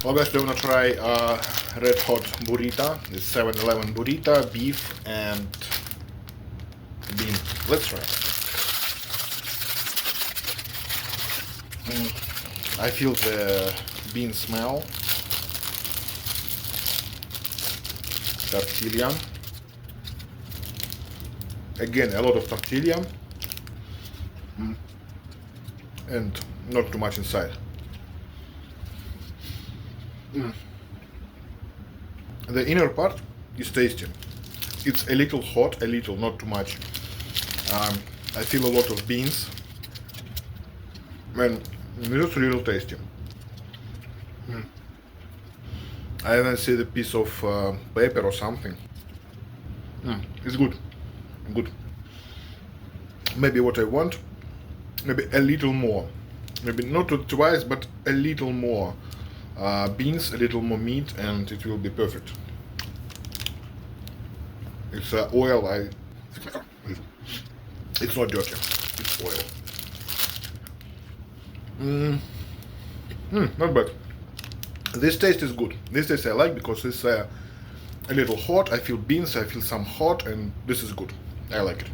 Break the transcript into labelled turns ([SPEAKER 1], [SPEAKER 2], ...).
[SPEAKER 1] Obviously, I'm gonna try red hot burrito. This 7-Eleven burrito, beef and bean. Let's try. I feel the bean smell. Tortilla. Again, a lot of tortilla. And not too much inside. The inner part is tasty. It's a little hot, a little, not too much. I feel a lot of beans. And it's really tasty. I even see the piece of pepper or something. It's good. Good. Maybe what I want, maybe a little more. Maybe not twice, but a little more beans, a little more meat, and it will be perfect. It's oil. It's not dirty. It's oil. Not bad. This taste is good. This taste I like because it's a little hot. I feel beans. I feel some hot, and this is good. I like it.